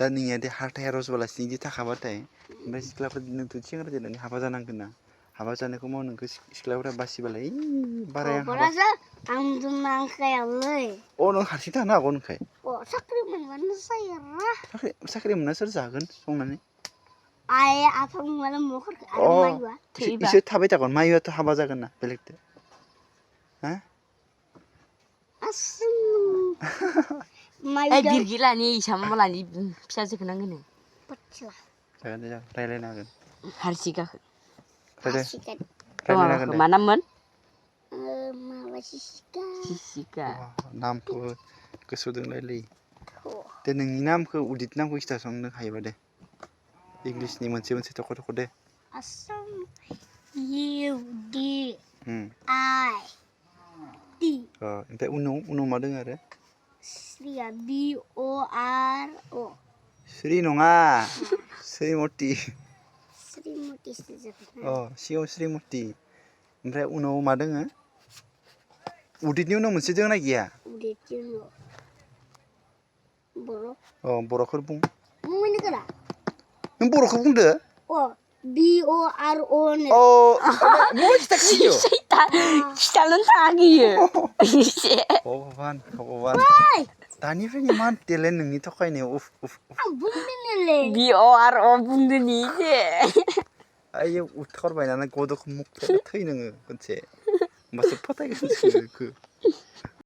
दानिया दे हाथाय रजबालासिनो इदि थाखाबाथाय ओमफ्राय सिख्लाफोर नोंथ' सेंग्रा देरनानै हाबा जानांगोन ना हाबा जानायखौ माव नोंखौ सिख्लाफोरा बासिबालाय बाराया हाबा आं दोननांखायालै नों हारसिं थानो हागौ नोंखाय साख्रि मोनबानो जायो साख्रि मोनना सोर जागोन संनानै आइ आफा मोनबानो मखरखो आरो मायुआ थैबा इसोर थाबाय थागोन मायुआथ' हाबा जागोन ना बेलेगदो हा बिरगिलानि इसामालानि फिसाजोखौ नांगोन जागोन दे रायलायनो हागोन हारसिगाखो रायलायनो हागोन मा नाममोन माबा सिसिका नामखौ गोसोआव दोंलायलै दे नोंनि नामखौ उदित नामखौ खिथासंनो हायोबा दे इंलिसनि मोनसे थख' थख' दे आसाम इउ डि आइ टि ओमफ्राय उनाव मा दों आरो श्रिया बि अ आर अ श्री नङा श्रीमती श्रीमतीसो जाबाय सिगाङाव श्रीमती ओमफ्राय उनाव मा दोङो उदितनि उनाव मोनसे दोंना गैया उदितनि उनाव बर' बर'खौ बुं बुंनो गोरा नों बर'खौ बुंदो बि अ आर अ नो मबाय खिथाखैयो खिथानो थागियो भगबान दानिफ्रायनो इमान टेलेन्ट नोंनि थखायनायाव आं बुंदोंलै बि अ आर अ बुंदोनि दे आइयो उथखर बायनानै गद'खौ मुख थै नोङो खनसे होमबासो फोथायगोन जोङो